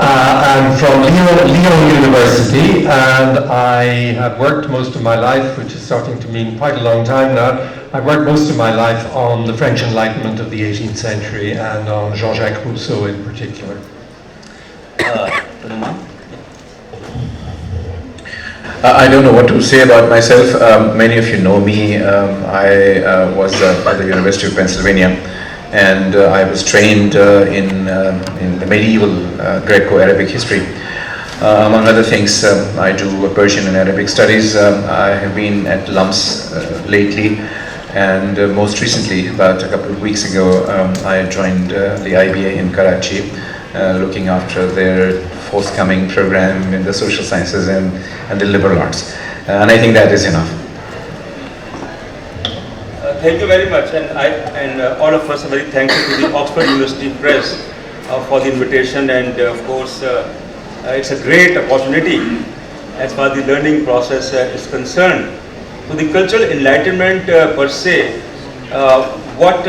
I'm from Lyon University, and I have worked most of my life, which is starting to mean quite a long time now. I've worked most of my life on the French Enlightenment of the 18th century and on Jean-Jacques Rousseau in particular. I don't know what to say about myself. Many of you know me. I was at the University of Pennsylvania, and I was trained in the medieval Greco-Arabic history. Among other things, I do Persian and Arabic studies. I have been at LUMS lately, and most recently, about a couple of weeks ago, I joined the IBA in Karachi, looking after their forthcoming program in the social sciences and the liberal arts. And I think that is enough. Thank you very much, and all of us are very thankful to the Oxford University Press for the invitation, and of course it's a great opportunity as far as the learning process is concerned. So the cultural enlightenment per se, what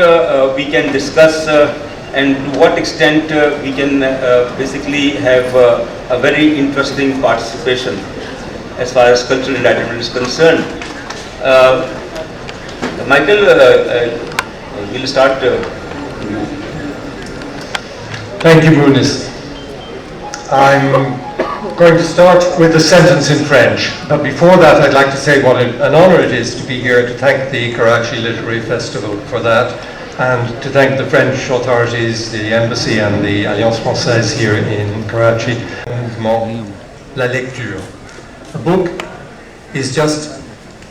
we can discuss and to what extent we can basically have a very interesting participation as far as cultural enlightenment is concerned. Michael, we'll start. Thank you, Brunis. I'm going to start with a sentence in French, but before that I'd like to say what an honor it is to be here, to thank the Karachi Literary Festival for that, and to thank the French authorities, the embassy and the Alliance Française here in Karachi. La lecture. A book is just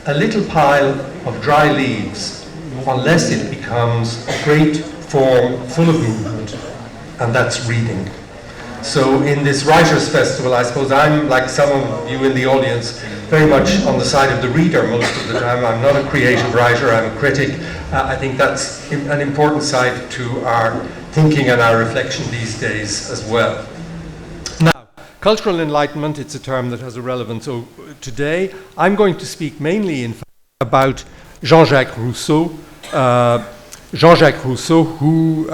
a little pile of dry leaves unless it becomes a great form full of movement, and that's reading. So in this Writers' Festival, I suppose I'm, like some of you in the audience, very much on the side of the reader most of the time. I'm not a creative writer, I'm a critic. I think that's an important side to our thinking and our reflection these days as well. Now, cultural enlightenment, it's a term that has a relevance today. I'm going to speak mainly in fact about Jean-Jacques Rousseau. Jean-Jacques Rousseau, who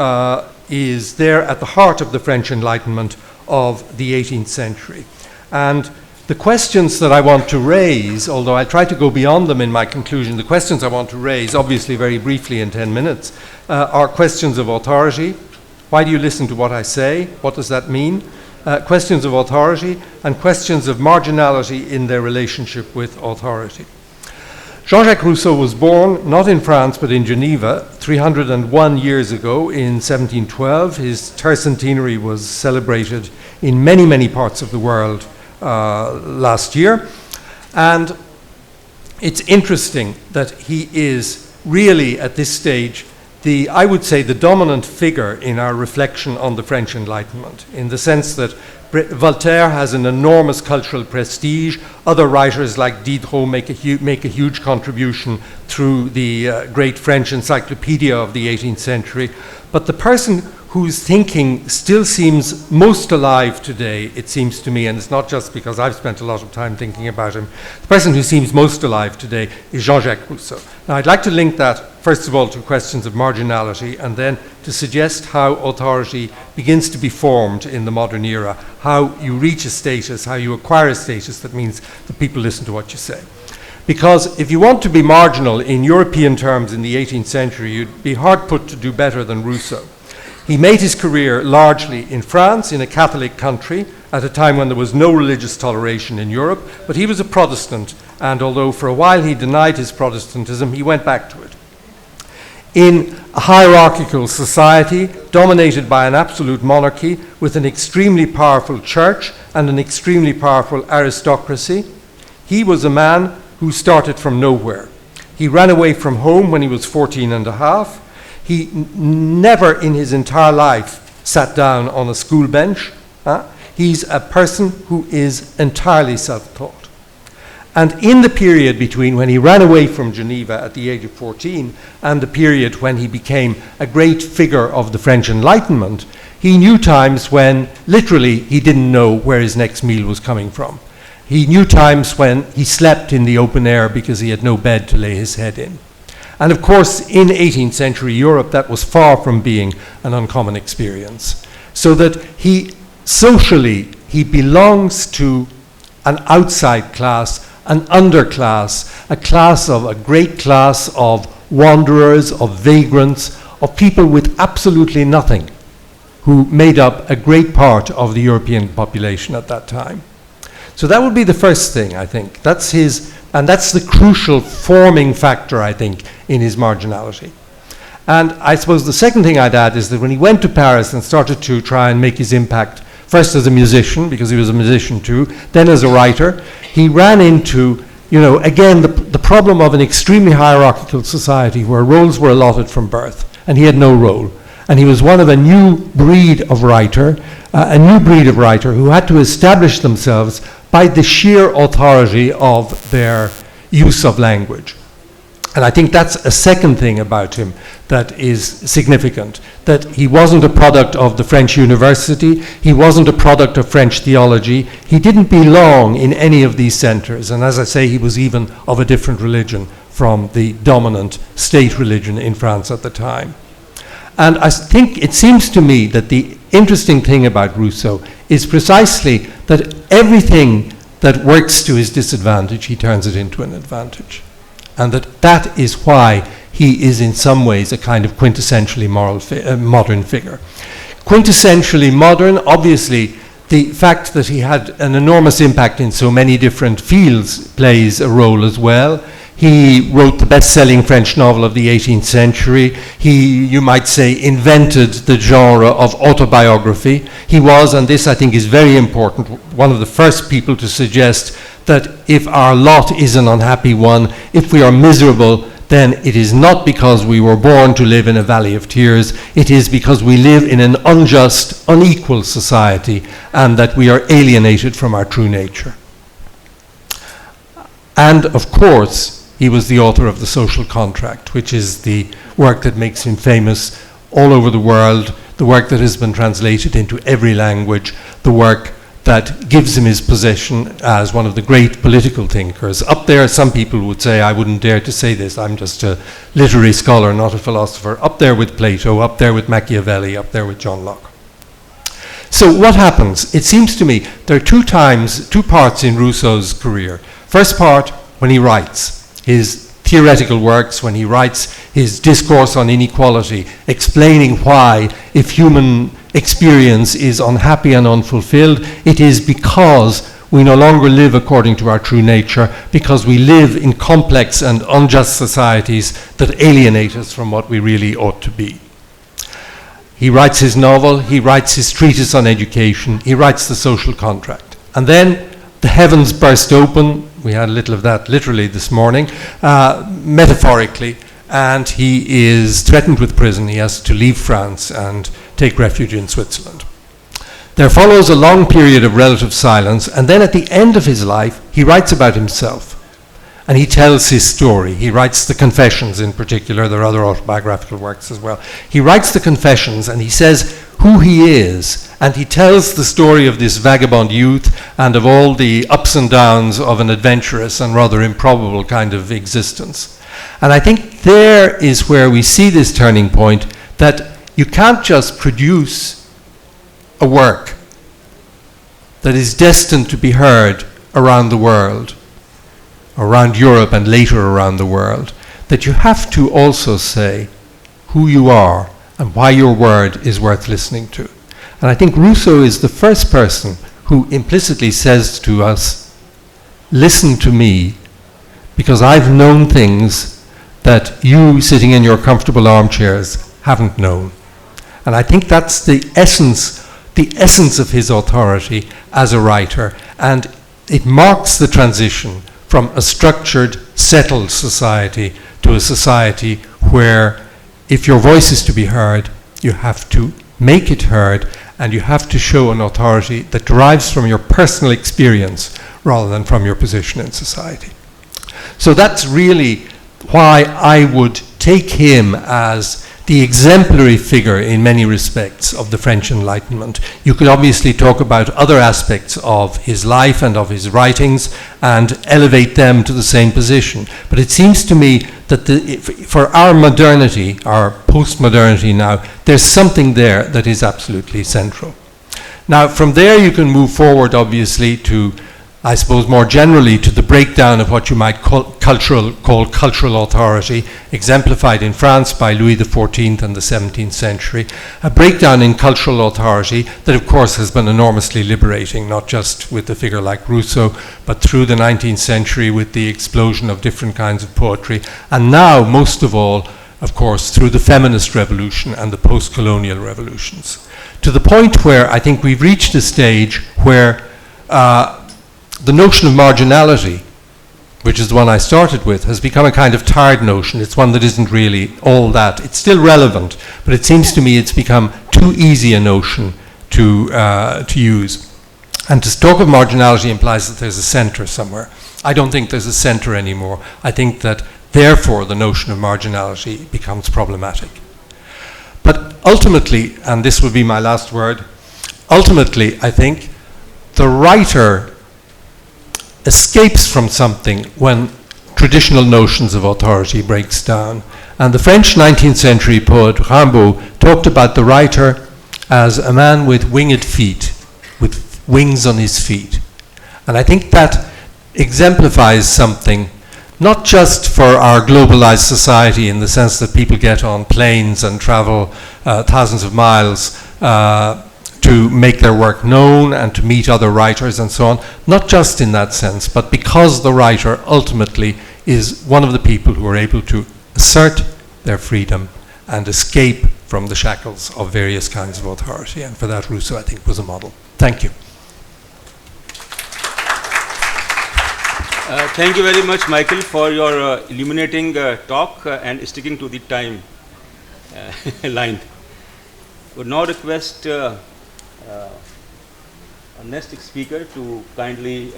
is there at the heart of the French Enlightenment of the 18th century. And the questions that I want to raise, although I'll try to go beyond them in my conclusion, the questions I want to raise, obviously very briefly in 10 minutes, are questions of authority. Why do you listen to what I say? What does that mean? Questions of authority and questions of marginality in their relationship with authority. Jean-Jacques Rousseau was born not in France but in Geneva 301 years ago in 1712. His tercentenary was celebrated in many, many parts of the world last year. And it's interesting that he is really at this stage I would say the dominant figure in our reflection on the French Enlightenment, in the sense that Voltaire has an enormous cultural prestige. Other writers like Diderot make a huge contribution through the great French encyclopedia of the 18th century. But the person whose thinking still seems most alive today, it seems to me, and it's not just because I've spent a lot of time thinking about him, the person who seems most alive today is Jean-Jacques Rousseau. Now, I'd like to link that, first of all, to questions of marginality, and then to suggest how authority begins to be formed in the modern era, how you reach a status, how you acquire a status that means that people listen to what you say. Because if you want to be marginal in European terms in the 18th century, you'd be hard put to do better than Rousseau. He made his career largely in France, in a Catholic country, at a time when there was no religious toleration in Europe, but he was a Protestant, and although for a while he denied his Protestantism, he went back to it. In a hierarchical society dominated by an absolute monarchy with an extremely powerful church and an extremely powerful aristocracy, he was a man who started from nowhere. He ran away from home when he was 14 and a half. He never in his entire life sat down on a school bench. He's a person who is entirely self-taught. And in the period between when he ran away from Geneva at the age of 14 and the period when he became a great figure of the French Enlightenment, he knew times when literally he didn't know where his next meal was coming from. He knew times when he slept in the open air because he had no bed to lay his head in. And of course, in 18th century Europe, that was far from being an uncommon experience. So that he socially, he belongs to an outside class, an underclass, a great class of wanderers, of vagrants, of people with absolutely nothing, who made up a great part of the European population at that time. So that would be the first thing, I think. That's the crucial forming factor, I think, in his marginality. And I suppose the second thing I'd add is that when he went to Paris and started to try and make his impact, first as a musician, because he was a musician too, then as a writer, he ran into, again, the problem of an extremely hierarchical society where roles were allotted from birth, and he had no role. And he was one of a new breed of writer who had to establish themselves by the sheer authority of their use of language. And I think that's a second thing about him that is significant, that he wasn't a product of the French university, he wasn't a product of French theology, he didn't belong in any of these centers, and as I say, he was even of a different religion from the dominant state religion in France at the time. And I think it seems to me that the interesting thing about Rousseau is precisely that everything that works to his disadvantage, he turns it into an advantage. And that is why he is in some ways a kind of quintessentially modern figure. Quintessentially modern, obviously, the fact that he had an enormous impact in so many different fields plays a role as well. He wrote the best-selling French novel of the 18th century. He, you might say, invented the genre of autobiography. He was, and this I think is very important, one of the first people to suggest that if our lot is an unhappy one, if we are miserable, then it is not because we were born to live in a valley of tears, it is because we live in an unjust, unequal society, and that we are alienated from our true nature. And of course, he was the author of The Social Contract, which is the work that makes him famous all over the world, the work that has been translated into every language, the work that gives him his position as one of the great political thinkers. Up there, some people would say, I wouldn't dare to say this, I'm just a literary scholar, not a philosopher, up there with Plato, up there with Machiavelli, up there with John Locke. So what happens? It seems to me there are two parts in Rousseau's career. First part, when he writes his theoretical works, when he writes his discourse on inequality, explaining why, if human experience is unhappy and unfulfilled, it is because we no longer live according to our true nature, because we live in complex and unjust societies that alienate us from what we really ought to be. He writes his novel, he writes his treatise on education, he writes The Social Contract. And then the heavens burst open. We had a little of that literally this morning, metaphorically, and he is threatened with prison. He has to leave France and take refuge in Switzerland. There follows a long period of relative silence, and then at the end of his life, he writes about himself, and he tells his story. He writes the Confessions in particular. There are other autobiographical works as well. He writes the Confessions, and he says who he is, and he tells the story of this vagabond youth and of all the ups and downs of an adventurous and rather improbable kind of existence. And I think there is where we see this turning point, that you can't just produce a work that is destined to be heard around the world, around Europe and later around the world, that you have to also say who you are and why your word is worth listening to. And I think Rousseau is the first person who implicitly says to us, listen to me, because I've known things that you sitting in your comfortable armchairs haven't known. And I think that's the essence of his authority as a writer, and it marks the transition from a structured, settled society to a society where if your voice is to be heard, you have to make it heard, and you have to show an authority that derives from your personal experience rather than from your position in society. So that's really why I would take him as the exemplary figure in many respects of the French Enlightenment. You could obviously talk about other aspects of his life and of his writings and elevate them to the same position. But it seems to me that for our modernity, our post-modernity now, there's something there that is absolutely central. Now, from there you can move forward, obviously, to, I suppose, more generally, to the breakdown of what you might call cultural authority, exemplified in France by Louis XIV and the 17th century. A breakdown in cultural authority that, of course, has been enormously liberating, not just with a figure like Rousseau, but through the 19th century with the explosion of different kinds of poetry. And now, most of all, of course, through the feminist revolution and the post-colonial revolutions. To the point where I think we've reached a stage where the notion of marginality, which is the one I started with, has become a kind of tired notion. It's one that isn't really all that. It's still relevant, but it seems to me it's become too easy a notion to use. And to talk of marginality implies that there's a centre somewhere. I don't think there's a centre anymore. I think that, therefore, the notion of marginality becomes problematic. But ultimately, and this will be my last word, ultimately, I think, the writer escapes from something when traditional notions of authority breaks down. And the French 19th century poet Rimbaud talked about the writer as a man with winged feet, with wings on his feet. And I think that exemplifies something, not just for our globalized society in the sense that people get on planes and travel thousands of miles to make their work known and to meet other writers and so on, not just in that sense, but because the writer ultimately is one of the people who are able to assert their freedom and escape from the shackles of various kinds of authority. And for that, Rousseau, I think, was a model. Thank you. Thank you very much, Michael, for your illuminating talk and sticking to the time line. Would now request our next speaker to kindly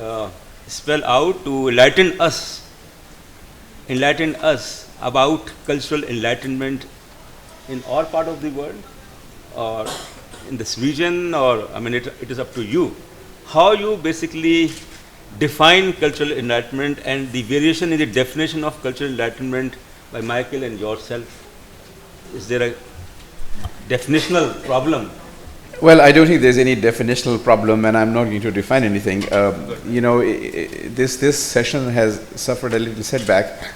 spell out, to enlighten us about cultural enlightenment in all part of the world, or in this region, or I mean, it is up to you. How you basically define cultural enlightenment and the variation in the definition of cultural enlightenment by Michael and yourself. Is there a definitional problem? Well, I don't think there's any definitional problem, and I'm not going to define anything. You know, this session has suffered a little setback,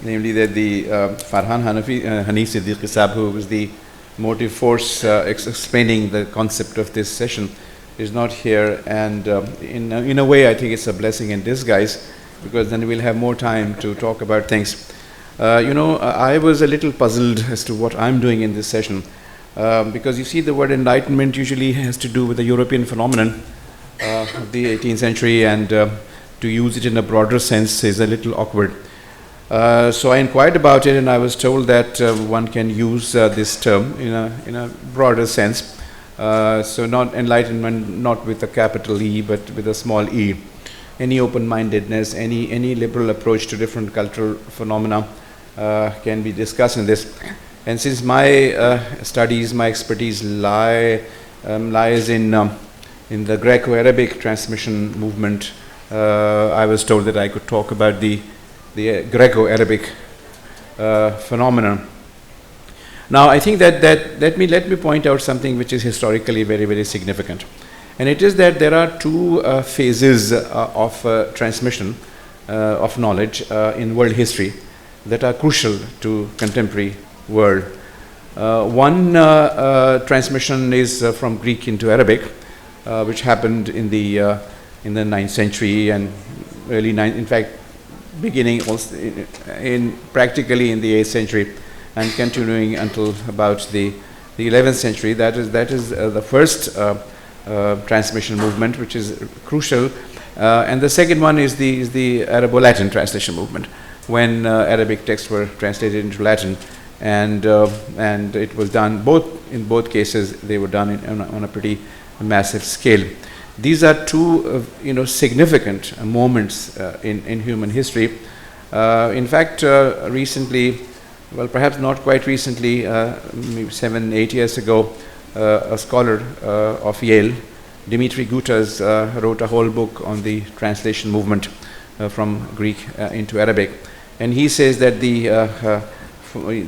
namely that the Farhan Hanif Siddiqui Sahab, who was the motive force explaining the concept of this session, is not here, and in a way I think it's a blessing in disguise, because then we'll have more time to talk about things. You know, I was a little puzzled as to what I'm doing in this session, because you see, the word enlightenment usually has to do with the European phenomenon of the 18th century, and to use it in a broader sense is a little awkward. So I inquired about it, and I was told that one can use this term in a broader sense. So not enlightenment, not with a capital E, but with a small e. Any open-mindedness, any liberal approach to different cultural phenomena can be discussed in this. And since my studies, my expertise lies in the Greco-Arabic transmission movement, I was told that I could talk about the Greco-Arabic phenomenon. Now, I think that let me point out something which is historically very, very significant. And it is that there are two phases of transmission of knowledge in world history that are crucial to contemporary world. One transmission is from Greek into Arabic, which happened in the 9th century and early 9th, in fact, beginning also practically in the 8th century, and continuing until about the 11th century. That is the first transmission movement, which is crucial. And the second one is the Arabo-Latin translation movement, when Arabic texts were translated into Latin, and it was done in both cases. They were done on a pretty massive scale. These are two significant moments in human history. In fact, recently, well, perhaps not quite recently, maybe 7-8 years ago, a scholar of Yale, Dimitri Gutas, wrote a whole book on the translation movement from Greek into Arabic, and he says that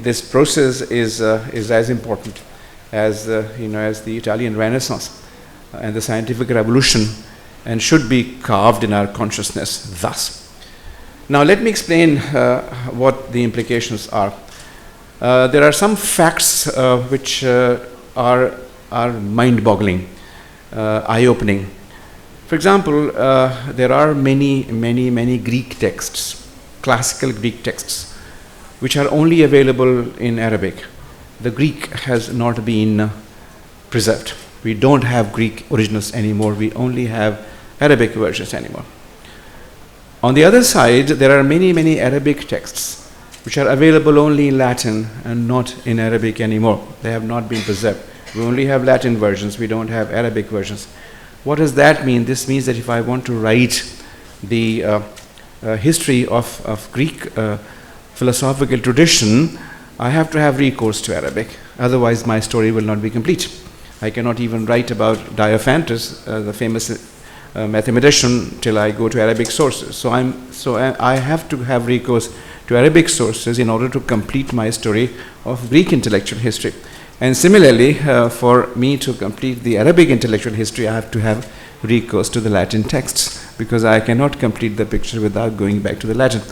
this process is as important as as the Italian Renaissance, and the scientific revolution, and should be carved in our consciousness thus. Now let me explain what the implications are. There are some facts which are mind-boggling, eye-opening. For example, there are many Greek texts, classical Greek texts, which are only available in Arabic. The Greek has not been preserved. We don't have Greek originals anymore. We only have Arabic versions anymore. On the other side, there are many Arabic texts which are available only in Latin and not in Arabic anymore. They have not been preserved. We only have Latin versions. We don't have Arabic versions. What does that mean? This means that if I want to write the history of Greek philosophical tradition, I have to have recourse to Arabic. Otherwise, my story will not be complete. I cannot even write about Diophantus, the famous mathematician, till I go to Arabic sources. So I have to have recourse to Arabic sources in order to complete my story of Greek intellectual history. And similarly, for me to complete the Arabic intellectual history, I have to have recourse to the Latin texts, because I cannot complete the picture without going back to the Latin.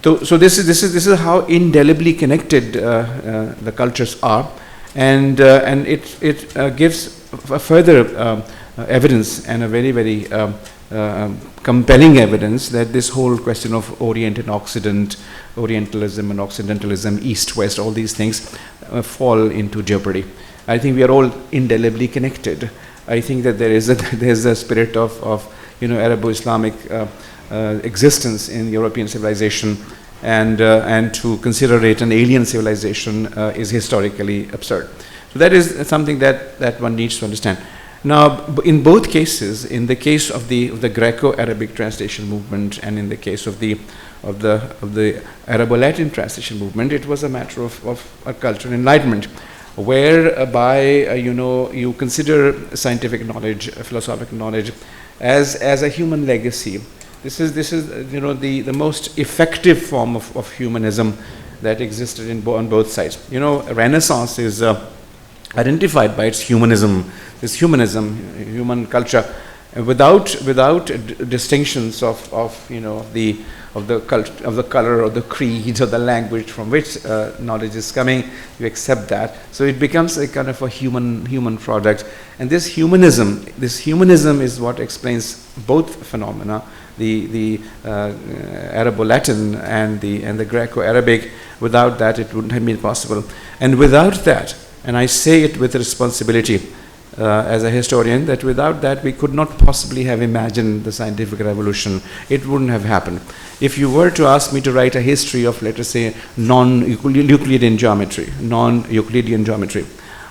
So this is how indelibly connected the cultures are, and it gives a further evidence, and a very compelling evidence, that this whole question of Orient and Occident, Orientalism and Occidentalism, East, West, all these things fall into jeopardy. I think we are all indelibly connected. I think that there's a spirit of Arabo-Islamic existence in European civilization, and to consider it an alien civilization is historically absurd. So that is something that one needs to understand. Now, in both cases, in the case of the Greco-Arabic translation movement, and in the case of the Arabo-Latin translation movement, it was a matter of a cultural enlightenment, whereby you consider scientific knowledge, philosophical knowledge, as a human legacy. This is the most effective form of humanism that existed on both sides. Renaissance is identified by its humanism. This human culture, without distinctions of the color or the creed or the language from which knowledge is coming. You accept that, so it becomes a kind of a human product. And this humanism is what explains both phenomena, the Arabo-Latin and the Greco-Arabic. Without that, it wouldn't have been possible. And without that, and I say it with responsibility as a historian, that without that we could not possibly have imagined the scientific revolution. It wouldn't have happened. If you were to ask me to write a history of, let us say, non-Euclidean geometry,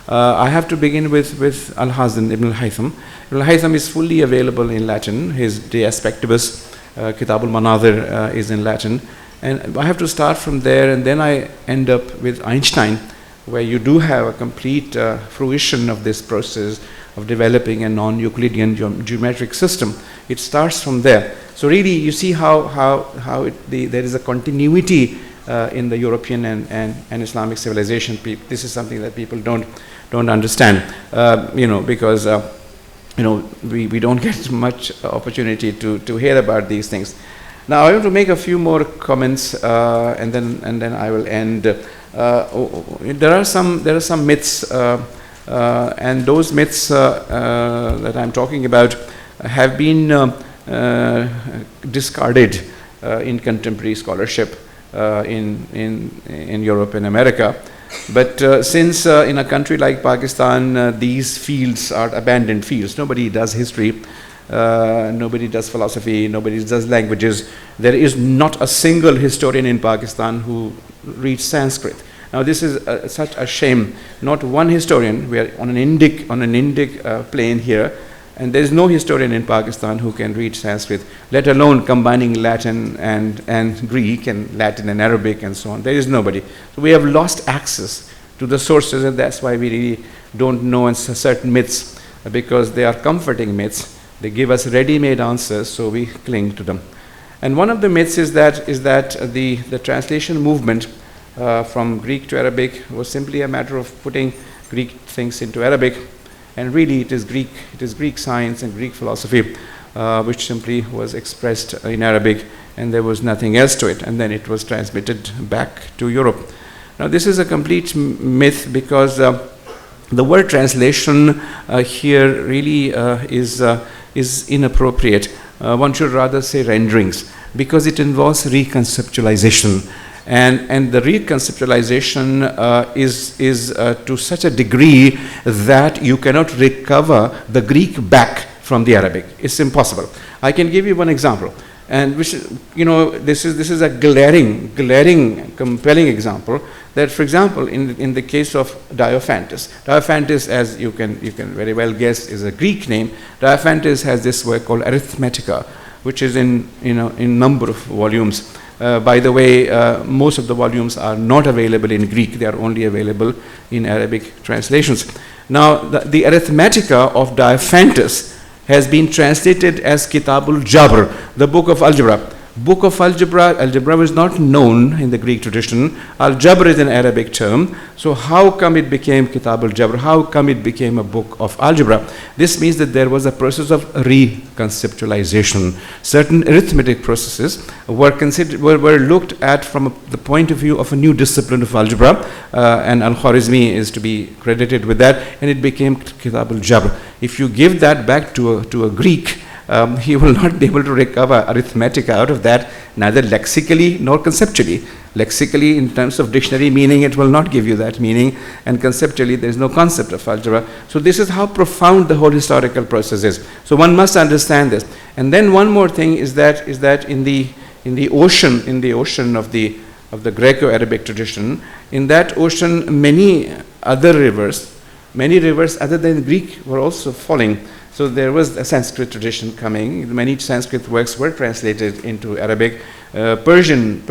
I have to begin with Al-Hazan, Ibn al-Haytham. Ibn al-Haytham is fully available in Latin. His De Aspectibus, Kitab al-Manadir is in Latin. And I have to start from there, and then I end up with Einstein, where you do have a complete fruition of this process of developing a non-Euclidean geometric system. It starts from there. So really, you see how there is a continuity in the European and Islamic civilization. This is something that people don't understand, because we don't get much opportunity to hear about these things. Now I want to make a few more comments, and then I will end. There are some myths, and those myths that I'm talking about have been discarded in contemporary scholarship in Europe and America. But since in a country like Pakistan, these fields are abandoned fields. Nobody does history, nobody does philosophy, nobody does languages. There is not a single historian in Pakistan who reads Sanskrit. Now this is such a shame. Not one historian. We are on an Indic plane here, and there is no historian in Pakistan who can read Sanskrit, let alone combining Latin and Greek and Latin and Arabic and so on. There is nobody. So we have lost access to the sources, and that's why we really don't know certain myths, because they are comforting myths. They give us ready-made answers, so we cling to them. And one of the myths is that the translation movement from Greek to Arabic was simply a matter of putting Greek things into Arabic, And really it is Greek science and Greek philosophy which simply was expressed in Arabic, and there was nothing else to it, and then it was transmitted back to Europe. Now this is a complete myth, because the word translation here really is inappropriate. One should rather say renderings, because it involves reconceptualization. And the reconceptualization is to such a degree that you cannot recover the Greek back from the Arabic. It's impossible. I can give you one example, and which, this is a glaring, compelling example. That, for example, in the case of Diophantus, as you can very well guess, is a Greek name. Diophantus has this work called Arithmetica, which is in number of volumes. By the way, most of the volumes are not available in Greek; they are only available in Arabic translations. Now, the Arithmetica of Diophantus has been translated as Kitabul Jabr, the book of algebra. Book of algebra was not known in the Greek tradition. Al-Jabr is an Arabic term. So how come it became Kitab al-Jabr? How come it became a book of algebra? This means that there was a process of reconceptualization. Certain arithmetic processes were looked at from the point of view of a new discipline of algebra, and Al-Khwarizmi is to be credited with that, and it became Kitab al-Jabr. If you give that back to a Greek, he will not be able to recover Arithmetica out of that, neither lexically nor conceptually. Lexically, in terms of dictionary meaning, it will not give you that meaning, and conceptually, there is no concept of algebra. So this is how profound the whole historical process is. So one must understand this. And then one more thing is that in the ocean of the Greco-Arabic tradition, in that ocean, many rivers other than Greek were also falling. So there was a Sanskrit tradition coming. Many Sanskrit works were translated into Arabic. Persian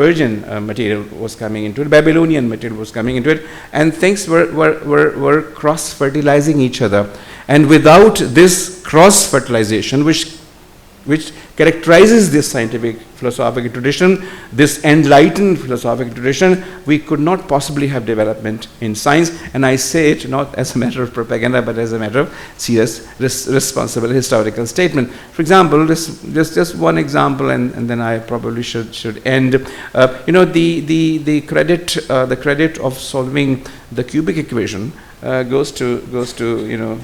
material was coming into it. Babylonian material was coming into it, and things were cross-fertilizing each other. And without this cross-fertilization, which characterizes this scientific philosophical tradition, this enlightened philosophical tradition, we could not possibly have development in science. And I say it not as a matter of propaganda, but as a matter of serious, responsible historical statement. For example, just one example, and then I probably should end. The credit of solving the cubic equation goes to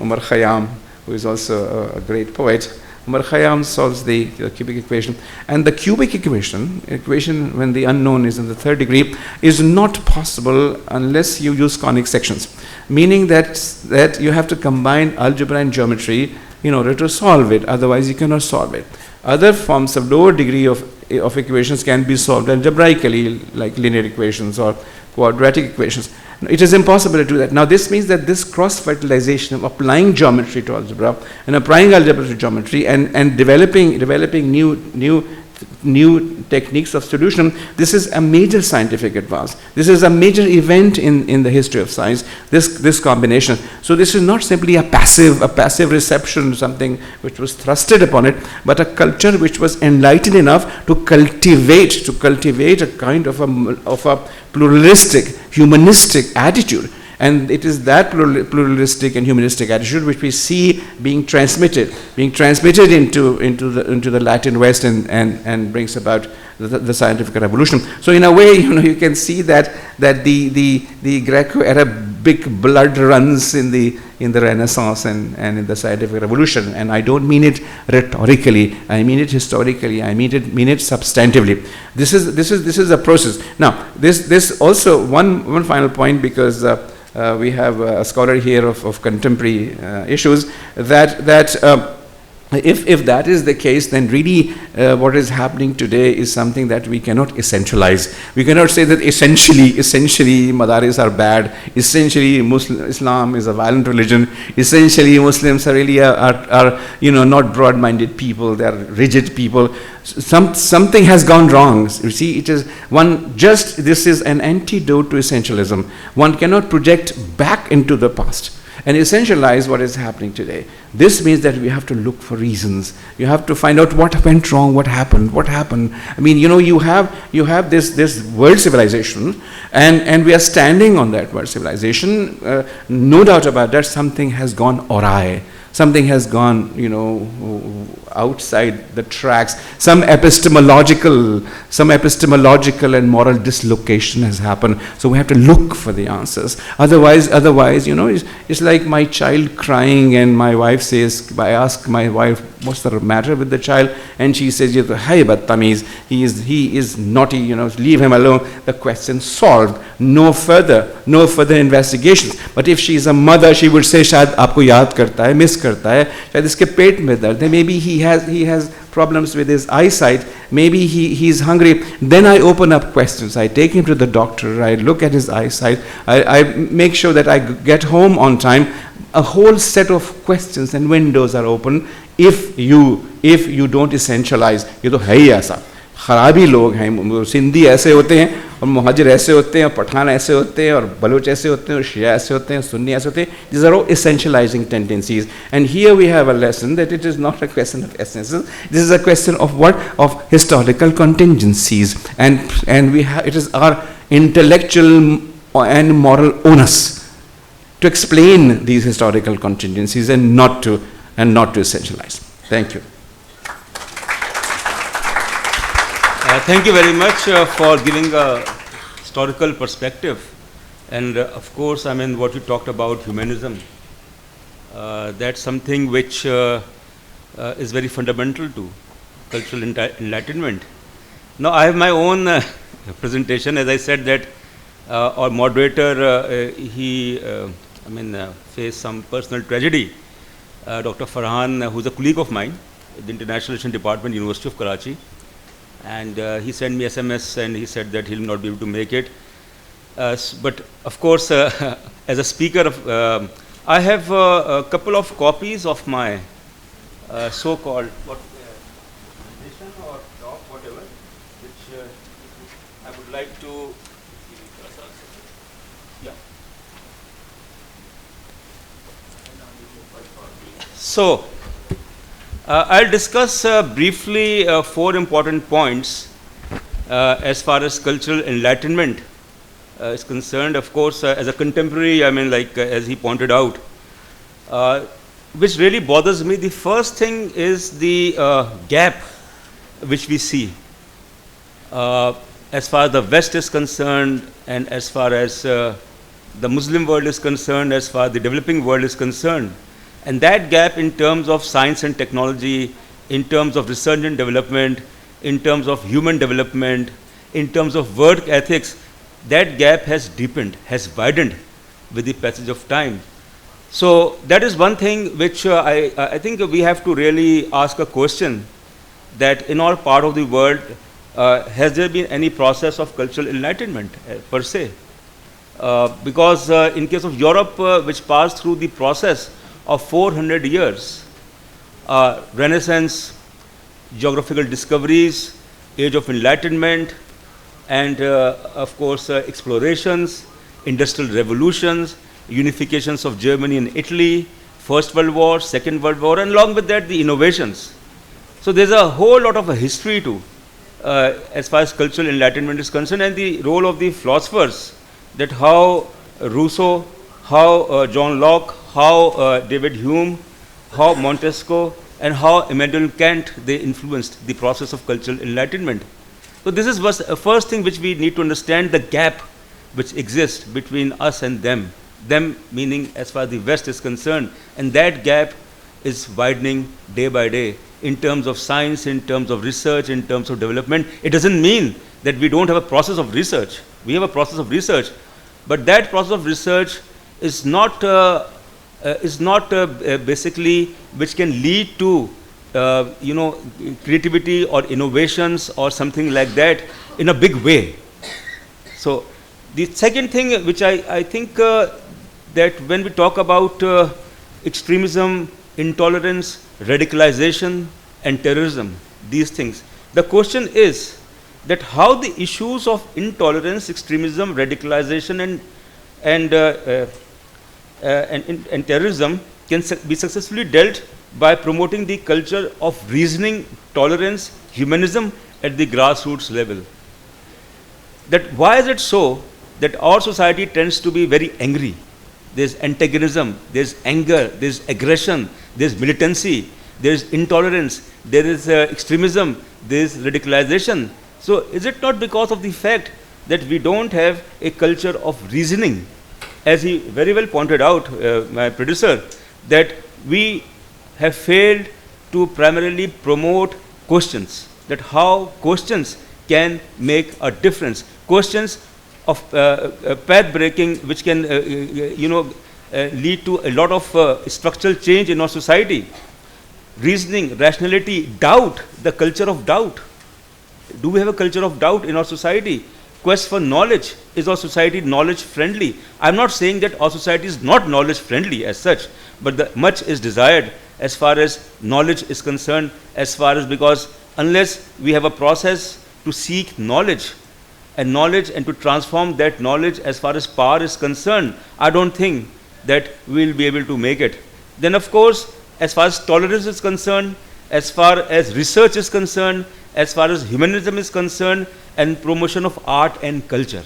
Umar Khayyam, who is also a great poet. Umar Khayyam solves the cubic equation, and the cubic equation when the unknown is in the third degree is not possible unless you use conic sections, meaning that you have to combine algebra and geometry in order to solve it. Otherwise, you cannot solve it. Other forms of lower degree of equations can be solved algebraically, like linear equations or quadratic equations. It is impossible to do that. Now this means that this cross-fertilization of applying geometry to algebra and applying algebra to geometry and developing new techniques of solution, this is a major scientific advance. This is a major event in the history of science, this combination. So this is not simply a passive reception, something which was thrusted upon it, but a culture which was enlightened enough to cultivate a kind of a pluralistic, humanistic attitude. And it is that pluralistic and humanistic attitude which we see being transmitted into the Latin West and brings about the scientific revolution. So in a way, you can see that the Greco-Arabic blood runs in the Renaissance and in the scientific revolution. And I don't mean it rhetorically. I mean it historically. I mean it substantively. This is a process. Now, this also one final point, because we have a scholar here of contemporary issues, that if that is the case, then really what is happening today is something that we cannot essentialize. We cannot say that essentially Madaris are bad, essentially Islam is a violent religion, essentially Muslims are really are not broad-minded people, they are rigid people. Something has gone wrong. You see, this is an antidote to essentialism. One cannot project back into the past and essentialize what is happening today. This means that we have to look for reasons. You have to find out what went wrong, what happened. I mean, you have this world civilization, and we are standing on that world civilization. No doubt about that, something has gone awry. Something has gone, outside the tracks. Some epistemological and moral dislocation has happened. So we have to look for the answers. Otherwise, it's like my child crying, and my wife says, I ask my wife, what's the matter with the child? And she says, "Hey, battamiz, he is naughty, leave him alone." The question solved. No further investigations. But if she is a mother, she would say, "Shayad aapko yaad karta hai, miss karta hai, shayad iske pet mein dard hai, maybe he has problems with his eyesight, maybe he's hungry." Then I open up questions. I take him to the doctor, I look at his eyesight, I make sure that I get home on time. A whole set of questions and windows are open if you don't essentialize. ये तो है ही ऐसा, खराबी लोग हैं, सिंधी ऐसे होते हैं, और मुहाजिर ऐसे होते हैं, और पठान ऐसे होते हैं, और बलूच ऐसे होते हैं, और शिया ऐसे होते हैं, सुन्नी ऐसे होते हैं. These are all essentializing tendencies. And here we have a lesson that it is not a question of essences. This is a question of what? Of historical contingencies. And it is our intellectual and moral onus to explain these historical contingencies and not to essentialize. Thank you. Thank you very much for giving a historical perspective. And of course, I mean, what you talked about, humanism, that's something which is very fundamental to cultural enlightenment. Now, I have my own presentation. As I said that our moderator, he faced some personal tragedy. Dr. Farhan, who's a colleague of mine at the International Relations Department, University of Karachi, and he sent me SMS and he said that he'll not be able to make it. But of course, as a speaker, I have a couple of copies of my so-called presentation or talk, whatever, which I would like to. Yeah. So, I'll discuss briefly 4 important points as far as cultural enlightenment is concerned. Of course, as a contemporary, as he pointed out, which really bothers me. The first thing is the gap which we see as far as the West is concerned, and as far as the Muslim world is concerned, as far as the developing world is concerned. And that gap in terms of science and technology, in terms of research and development, in terms of human development, in terms of work ethics, that gap has deepened, has widened with the passage of time. So that is one thing which I think we have to really ask a question, that in our part of the world, has there been any process of cultural enlightenment per se? Because in case of Europe, which passed through the process of 400 years, Renaissance, geographical discoveries, Age of Enlightenment, and of course explorations, industrial revolutions, unifications of Germany and Italy, First World War, Second World War, and along with that the innovations. So there's a whole lot of a history too, as far as cultural enlightenment is concerned, and the role of the philosophers, that how Rousseau, how John Locke, how David Hume, how Montesquieu, and how Immanuel Kant, they influenced the process of cultural enlightenment. So this is the first thing which we need to understand, the gap which exists between us and them. Them meaning as far as the West is concerned, and that gap is widening day by day in terms of science, in terms of research, in terms of development. It doesn't mean that we don't have a process of research. We have a process of research, but that process of research is not basically which can lead to creativity or innovations or something like that in a big way. So the second thing which I think that when we talk about extremism, intolerance, radicalization and terrorism, these things, the question is that how the issues of intolerance, extremism, radicalization and terrorism can be successfully dealt by promoting the culture of reasoning, tolerance, humanism at the grassroots level. That why is it so that our society tends to be very angry? There's antagonism, there's anger, there's aggression, there's militancy, there's intolerance, there is extremism, there's radicalization. So is it not because of the fact that we don't have a culture of reasoning? As he very well pointed out, my predecessor, that we have failed to primarily promote questions, that how questions can make a difference. Questions of path breaking, which can lead to a lot of structural change in our society. Reasoning, rationality, doubt, the culture of doubt. Do we have a culture of doubt in our society? Quest for knowledge. Is our society knowledge friendly? I'm not saying that our society is not knowledge friendly as such, but much is desired as far as knowledge is concerned, as far as, because unless we have a process to seek knowledge and to transform that knowledge as far as power is concerned, I don't think that we'll be able to make it. Then of course, as far as tolerance is concerned, as far as research is concerned, as far as humanism is concerned, and promotion of art and culture.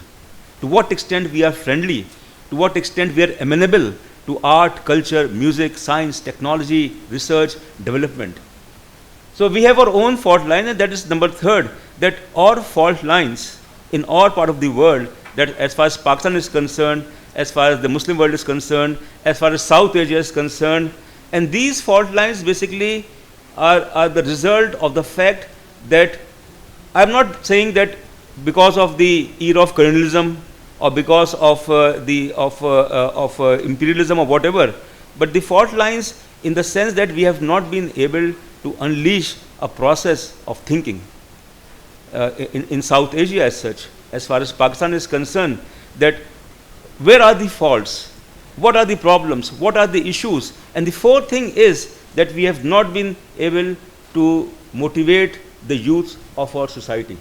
To what extent we are friendly, to what extent we are amenable to art, culture, music, science, technology, research, development. So we have our own fault line, and that is number third, that our fault lines in our part of the world, that as far as Pakistan is concerned, as far as the Muslim world is concerned, as far as South Asia is concerned, and these fault lines basically are the result of the fact that I'm not saying that because of the era of colonialism or because of imperialism or whatever, but the fault lines in the sense that we have not been able to unleash a process of thinking in South Asia as such. As far as Pakistan is concerned, that where are the faults? What are the problems? What are the issues? And the fourth thing is that we have not been able to motivate the youth of our society.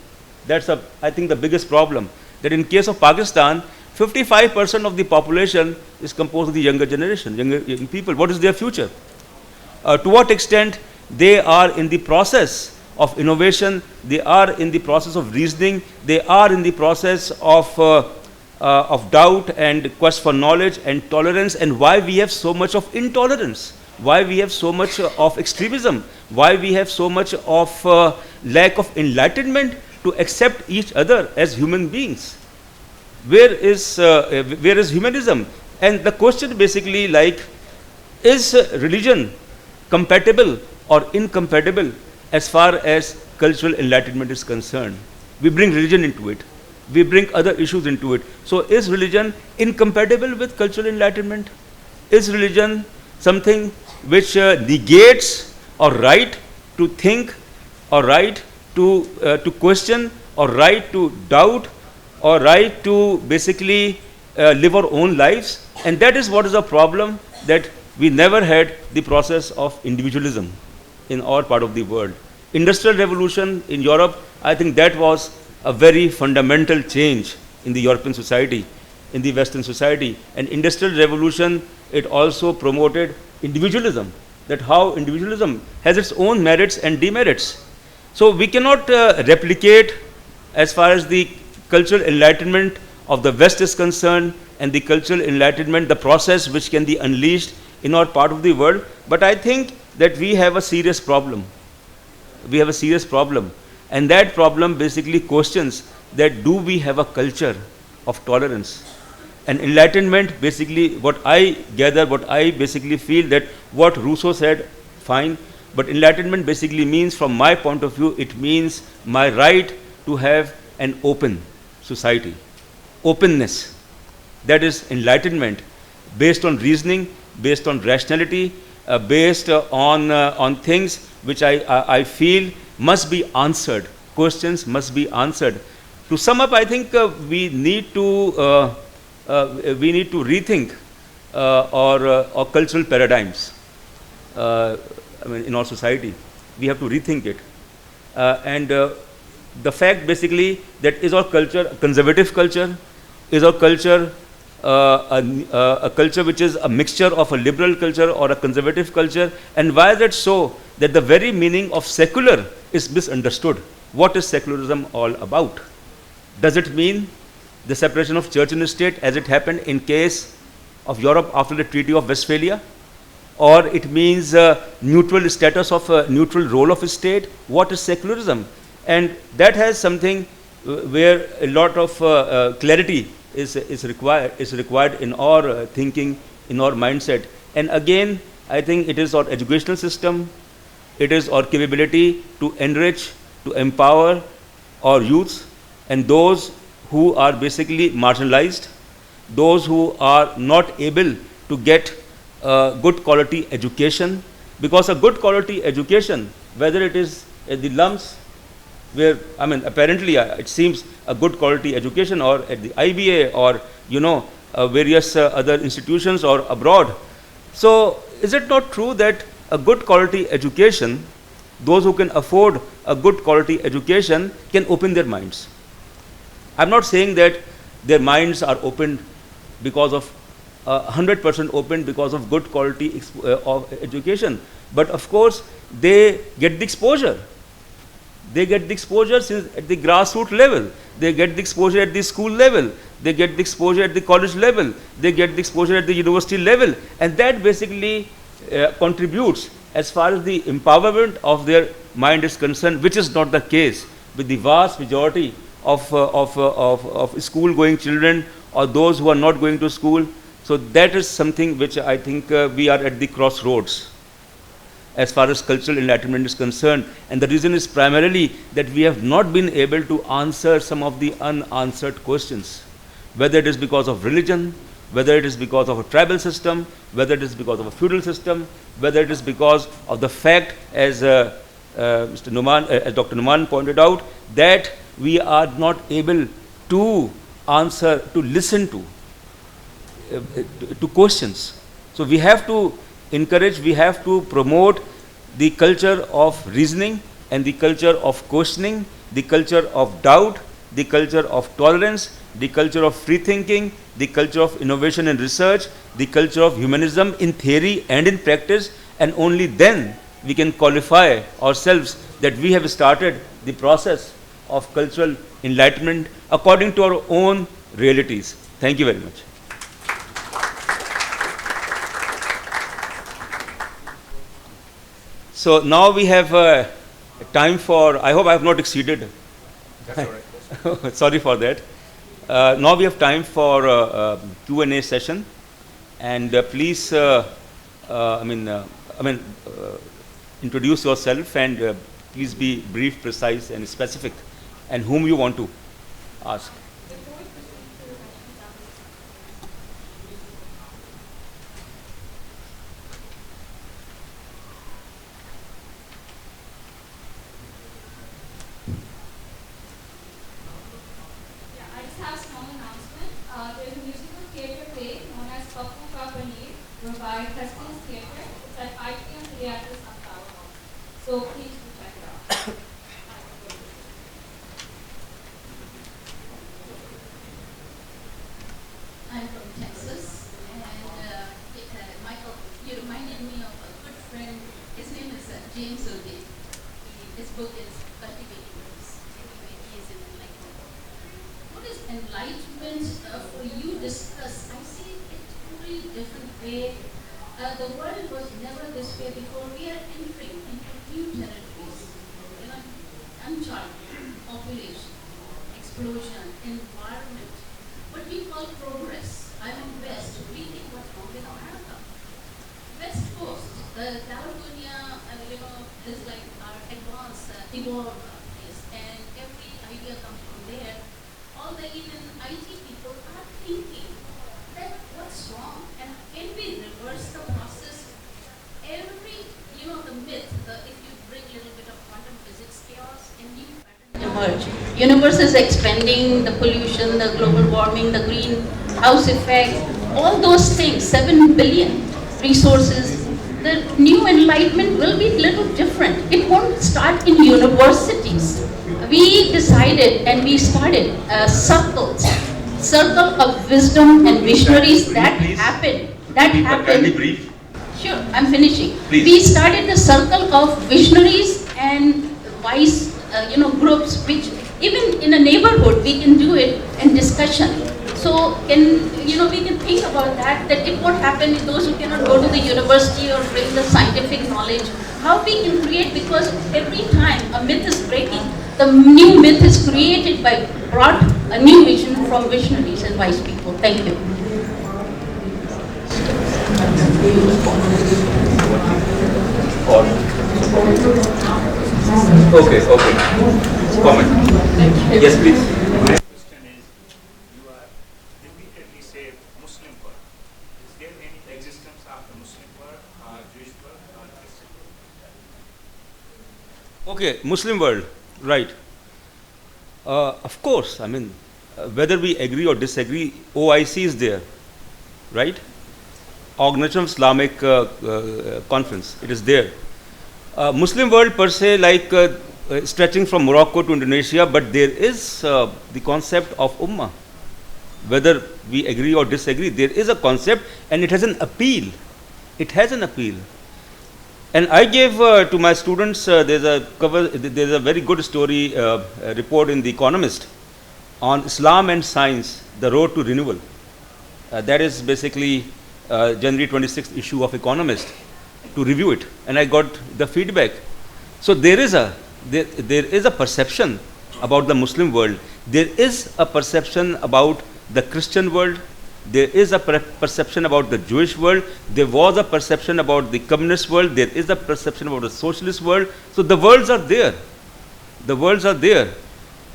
That's, I think, the biggest problem. That in case of Pakistan, 55% of the population is composed of the younger generation, young people. What is their future? To what extent they are in the process of innovation, they are in the process of reasoning, they are in the process of doubt and quest for knowledge and tolerance, and why we have so much of intolerance, why we have so much of extremism, why we have so much of lack of enlightenment to accept each other as human beings. Where is humanism? And the question basically like, is religion compatible or incompatible as far as cultural enlightenment is concerned? We bring religion into it. We bring other issues into it. So is religion incompatible with cultural enlightenment? Is religion something which negates our right to think, or right to question, or right to doubt, or right to basically live our own lives? And that is what is the problem, that we never had the process of individualism in our part of the world. Industrial revolution in Europe, I think that was a very fundamental change in the European society, in the Western society. And industrial revolution, it also promoted individualism, that how individualism has its own merits and demerits. So we cannot replicate, as far as the cultural enlightenment of the West is concerned, and the cultural enlightenment, the process which can be unleashed in our part of the world. But I think that we have a serious problem. We have a serious problem. And that problem basically questions that do we have a culture of tolerance? And enlightenment, basically what I gather, what I basically feel, that what Rousseau said, fine, but enlightenment basically means, from my point of view, it means my right to have an open society. Openness. That is enlightenment, based on reasoning, based on rationality, based on things which I feel must be answered. Questions must be answered. To sum up, I think we need to rethink our cultural paradigms. In our society, we have to rethink it. And the fact basically that is our culture a conservative culture? Is our culture a culture which is a mixture of a liberal culture or a conservative culture? And why is it so that the very meaning of secular is misunderstood? What is secularism all about? Does it mean the separation of church and state as it happened in case of Europe after the Treaty of Westphalia? Or it means neutral status of a neutral role of a state? What is secularism? And that has something where a lot of clarity is required in our thinking, in our mindset. And again, I think it is our educational system, it is our capability to enrich, to empower our youths and those who are basically marginalized, those who are not able to get good quality education, because a good quality education, whether it is at the lumps, where, I mean, apparently it seems a good quality education, or at the IBA, or, you know, various other institutions or abroad. So is it not true that a good quality education, those who can afford a good quality education can open their minds? I'm not saying that their minds are opened because of 100% open because of good quality of education, but of course they get the exposure. They get the exposure since at the grassroots level. They get the exposure at the school level. They get the exposure at the college level. They get the exposure at the university level. And that basically contributes as far as the empowerment of their mind is concerned, which is not the case with the vast majority of school-going children or those who are not going to school. So that is something which I think we are at the crossroads as far as cultural enlightenment is concerned. And the reason is primarily that we have not been able to answer some of the unanswered questions, whether it is because of religion, whether it is because of a tribal system, whether it is because of a feudal system, whether it is because of the fact, as Dr. Numan pointed out, that we are not able to answer, to listen to questions. So we have to encourage, we have to promote the culture of reasoning and the culture of questioning, the culture of doubt, the culture of tolerance, the culture of free thinking, the culture of innovation and research, the culture of humanism in theory and in practice, and only then we can qualify ourselves that we have started the process of cultural enlightenment according to our own realities. Thank you very much. So now we have time for, I hope I have not exceeded. That's all right. Sorry for that. Now we have time for Q&A session, and please, introduce yourself, and please be brief, precise, and specific, and whom you want to ask. So please do check it out. I'm from Texas, and Michael, you reminded me of a good friend. His name is James O'Day. His book is Cultivating Roots. Anyway, he is in Enlightenment. What is enlightenment for you? Discuss. I see it totally different way. The world was never this way before. We are entering into new territories, uncharted, population, explosion, environment, what we call progress. I'm in West, we think what's wrong with America. West Coast, the California, is like our advanced, evolved place, and every idea comes from there. All the even IT people are thinking that what's wrong, and can we reverse the process? Every, the myth, if you bring a little bit of quantum physics chaos, a new pattern emerge. Universe is expanding, the pollution, the global warming, the greenhouse effect, all those things, 7 billion resources. The new enlightenment will be a little different. It won't start in universities. We decided and we started subtle circle of wisdom and visionaries Brief, that please. happened. That Kindly happened. brief. Sure, I'm finishing. Please. We started the circle of visionaries and wise, groups, which even in a neighborhood we can do it in discussion. So we can think about that it won't happen with those who cannot go to the university or bring the scientific knowledge. How we can create, because every time a myth is breaking, the new myth is created by brought a new vision from visionaries and wise people. Thank you. Okay. Comment. Yes, please. Question is, you are repeatedly say Muslim world. Is there any existence of the Muslim world or Jewish world or Christian world? Okay, Muslim world, right. Of course, I mean, whether we agree or disagree, OIC is there, right? Organization of Islamic Conference, it is there. Muslim world per se, like stretching from Morocco to Indonesia, but there is the concept of Ummah. Whether we agree or disagree, there is a concept and it has an appeal. It has an appeal. And I gave to my students, there's a very good story, report in The Economist on Islam and Science, the road to renewal. That is basically January 26th issue of Economist, to review it. And I got the feedback. So there is a perception about the Muslim world. There is a perception about the Christian world. There is a perception about the Jewish world. There was a perception about the communist world. There is a perception about the socialist world. So the worlds are there. The worlds are there.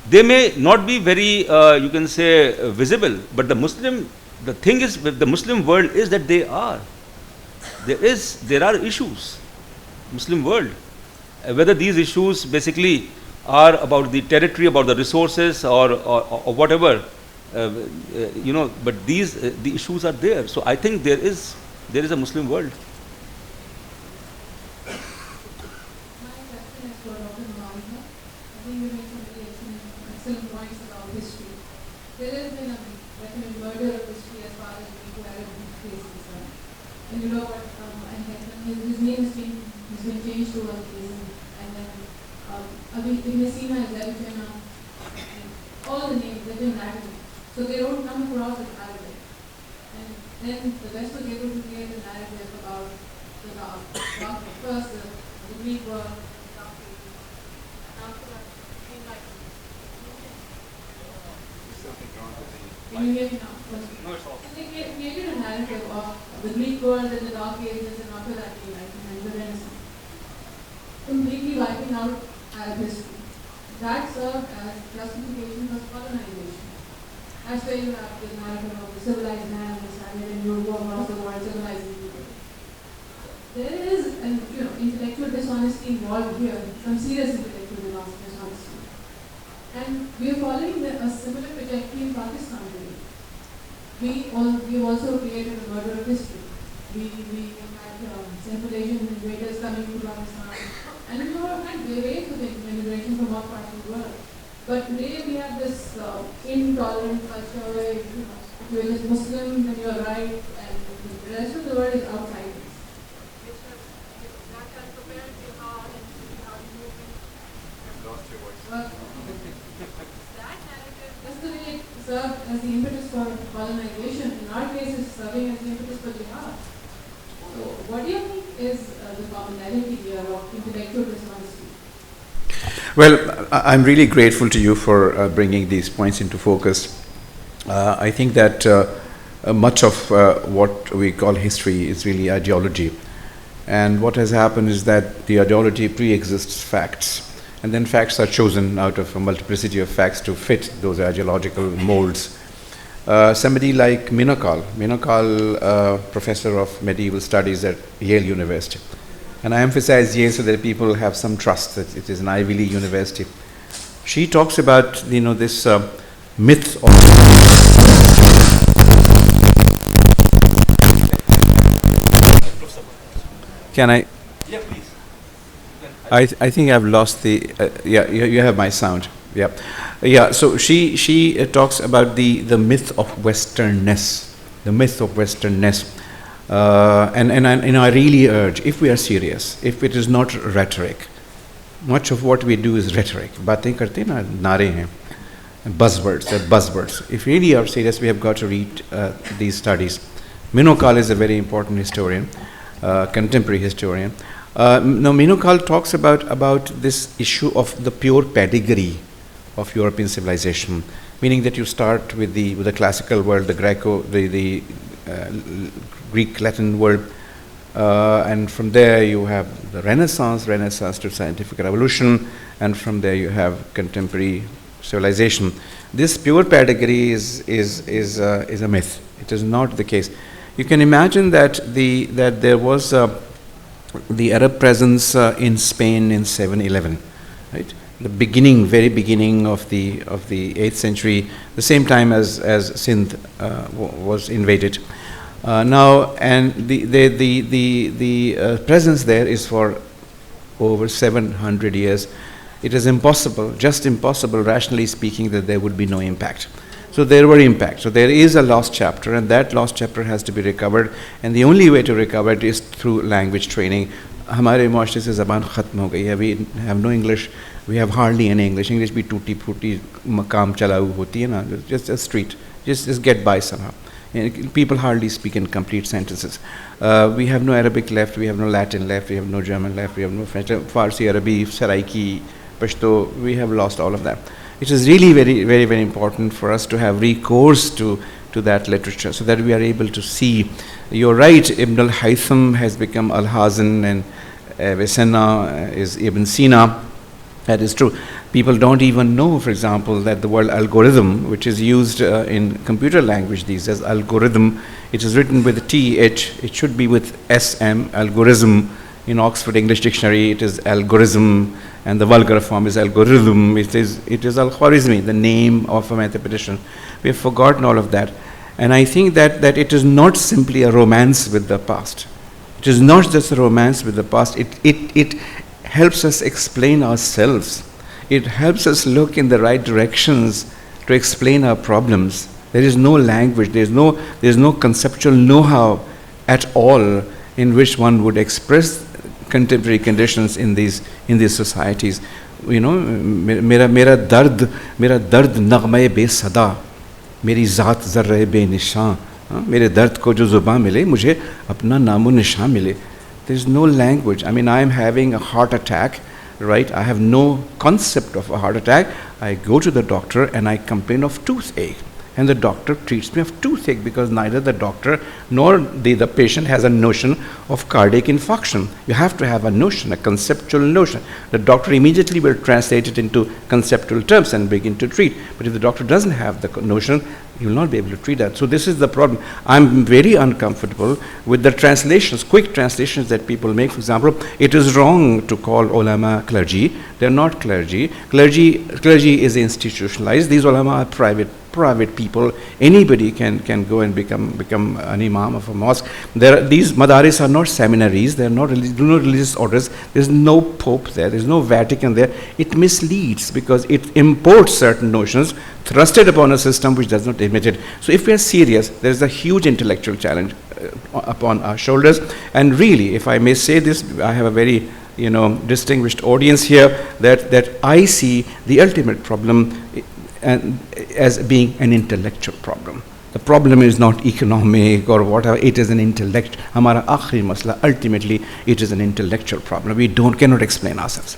They may not be very, you can say, visible, but the thing is with the Muslim world is that they are. There are issues, Muslim world. Whether these issues basically are about the territory, about the resources, or whatever, but the issues are there. So I think there is a Muslim world. My question is for Dr. Mohammed. I think you made some very excellent points about history. There has been a murder of history as far as the Arab history is concerned. And you know what, his name has been changed to Al-Qasim. And then Ibn Sina is Avicenna. All the names, they've been Latin. So they don't come across as Arabic. And then the West was able to create a narrative about the God. First, the Greek word, the God, and after that, the Enlightenment. Can you hear me now? No, it's all. And they created a narrative of the Greek world and the Dark Ages, and after that, the Enlightenment, the Renaissance. Completely wiping out Arab history. That served as justification for colonization. That's where you have the narrative of the civilized man who started in Europe across the world civilizing people. There is an intellectual dishonesty involved here, some serious intellectual dishonesty. And we are following a similar trajectory in Pakistan today. We also created a murder of history. We had Central Asian invaders coming to Pakistan, and we had waves of immigration from all parts of the world. But today we have this intolerant culture where if you're just Muslim, then you're right, and the rest of the world is outside this. That has prepared jihad and jihad movement. I've lost your voice. But that narrative, that's the way it served as the impetus for colonization. In our case, it's serving as the impetus for jihad. So what do you think is the commonality here of intellectual dishonesty? Well, I'm really grateful to you for bringing these points into focus. I think that much of what we call history is really ideology. And what has happened is that the ideology pre-exists facts. And then facts are chosen out of a multiplicity of facts to fit those ideological molds. Somebody like Minokal, professor of medieval studies at Yale University. And I emphasize Yale so that people have some trust that it is an Ivy League university. She talks about this myth of Can I? Yeah, please. I think I've lost the. You have my sound. Yeah, yeah. So she talks about the myth of Westernness, the myth of Westernness, and I really urge, if we are serious, if it is not rhetoric, much of what we do is rhetoric. बातें करते हैं ना, नारे हैं, buzzwords, they're buzzwords. If we really are serious, we have got to read these studies. Minokal is a very important historian, contemporary historian. Now, Minokal talks about this issue of the pure pedigree of European civilization, meaning that you start with the classical world, the Greek Latin world, and from there you have the Renaissance to scientific revolution, and from there you have contemporary civilization. This pure pedigree is a myth. It is not the case. You can imagine that there was the Arab presence in Spain in 711, right? The very beginning of the 8th century, the same time as Sindh was invaded. Now, and the presence there is for over 700 years. It is impossible, just impossible, rationally speaking, that there would be no impact. So there were impacts. So there is a lost chapter, and that lost chapter has to be recovered. And the only way to recover it is through language training. हमारे मुआशरे से ज़बान ख़त्म हो गई है. We have no English. We have hardly any English. English भी टूटी फूटी काम चलाऊ होती है ना. Just a street. Just get by somehow. People hardly speak in complete sentences. We have no Arabic left. We have no Latin left. We have no German left. We have no French. Farsi, Arabi, Saraiki, Pashto. We have lost all of that. It is really very, very, very important for us to have recourse to that literature, so that we are able to see. You're right, Ibn al-Haytham has become Al-Hazan, and Avicenna is Ibn Sina. That is true. People don't even know, for example, that the word algorithm, which is used in computer language these days, algorithm, it is written with a TH, it should be with SM, algorithm. In Oxford English Dictionary, it is algorithm, and the vulgar form is algorithm. It is al-Khwarizmi, the name of a mathematician. We have forgotten all of that. And I think that it is not simply a romance with the past. It is not just a romance with the past. It helps us explain ourselves. It helps us look in the right directions to explain our problems. There is no language, there is no conceptual know-how at all in which one would express contemporary conditions in these societies. You know, मेरा दर्द नग़मे बेसदा, मेरी ज़ात ज़र्रे बेनिशान. मेरे दर्द को जो ज़ुबान मिले, मुझे अपना नामो निशान मिले. There is no language. I mean, I am having a heart attack, right? I have no concept of a heart attack. I go to the doctor and I complain of toothache. And the doctor treats me of toothache, because neither the doctor nor the patient has a notion of cardiac infarction. You have to have a notion, a conceptual notion. The doctor immediately will translate it into conceptual terms and begin to treat. But if the doctor doesn't have the notion, he will not be able to treat that. So this is the problem. I'm very uncomfortable with the translations, quick translations that people make. For example, it is wrong to call ulama clergy. They're not clergy. Clergy is institutionalized. These ulama are private people. Anybody can go and become an imam of a mosque. These madaris are not seminaries. They are not religious orders. There's no pope there. There's no Vatican there. It misleads because it imports certain notions thrusted upon a system which does not admit it. So if we are serious, there is a huge intellectual challenge upon our shoulders. And really, if I may say this, I have a very distinguished audience here, that I see the ultimate problem as being an intellectual problem. The problem is not economic or whatever, it is an intellect. Hamara akhri masla, ultimately it is an intellectual problem. We cannot explain ourselves.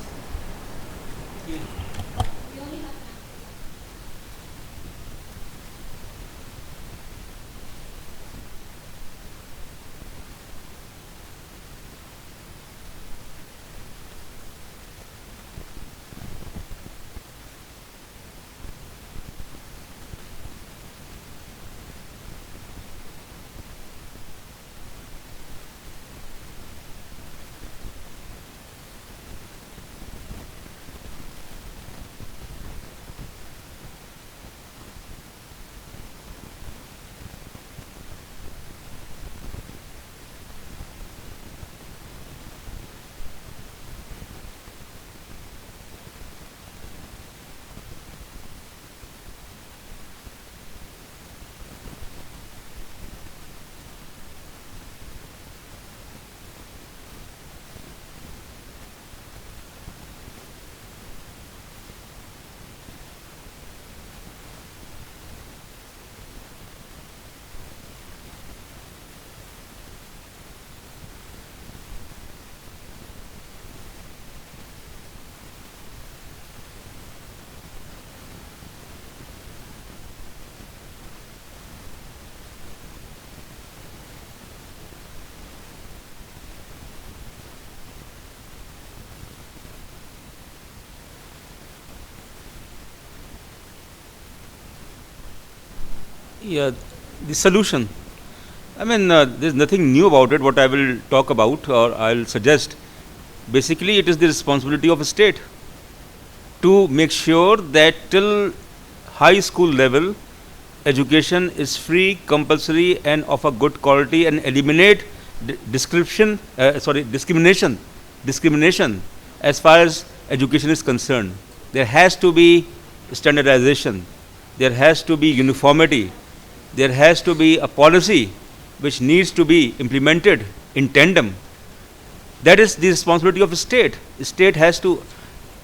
Yeah, the solution. I mean, there's nothing new about it. What I will talk about or I'll suggest, basically, it is the responsibility of a state to make sure that till high school level, education is free, compulsory, and of a good quality, and eliminate discrimination as far as education is concerned. There has to be standardization. There has to be uniformity. There has to be a policy which needs to be implemented in tandem. That is the responsibility of the state. The state has to.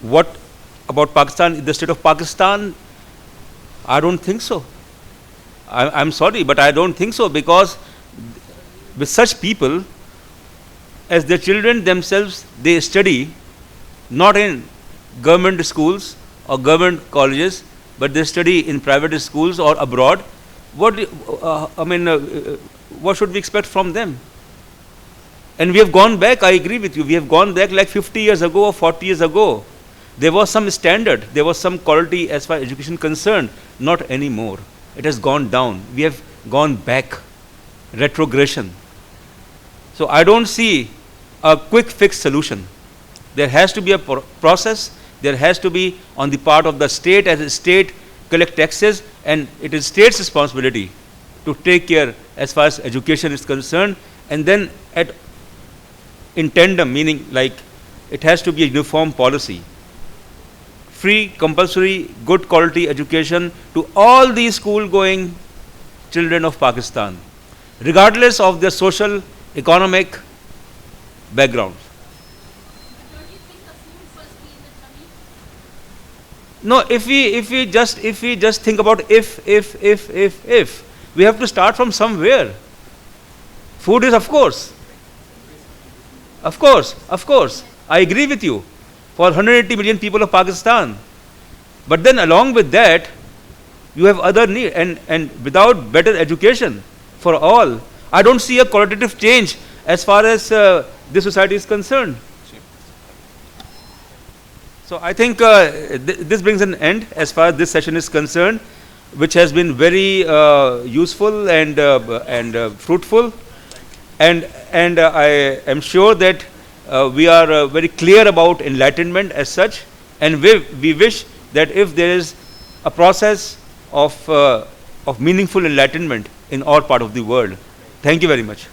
What about Pakistan? The state of Pakistan? I don't think so. I'm sorry, but I don't think so, because with such people, as their children themselves, they study not in government schools or government colleges, but they study in private schools or abroad. What what should we expect from them? And we have gone back. I agree with you. We have gone back like 50 years ago or 40 years ago. There was some standard, there was some quality as far as education concerned. Not anymore. It has gone down. We have gone back, retrogression. So I don't see a quick fix solution. There has to be a process. There has to be on the part of the state, as a state collect taxes, and it is state's responsibility to take care as far as education is concerned, and then in tandem, meaning like it has to be a uniform policy. Free, compulsory, good quality education to all the school-going children of Pakistan, regardless of their social, economic background. Don't you think the food first be in the tummy? No, if we just think about if, we have to start from somewhere. Food is, of course. I agree with you. For 180 million people of Pakistan. But then along with that, you have other needs, and without better education for all, I don't see a qualitative change as far as this society is concerned. So I think this brings an end as far as this session is concerned, which has been very useful and fruitful, and I am sure that we are very clear about enlightenment as such, and we wish that if there is a process of meaningful enlightenment in all part of the world. Thank you very much.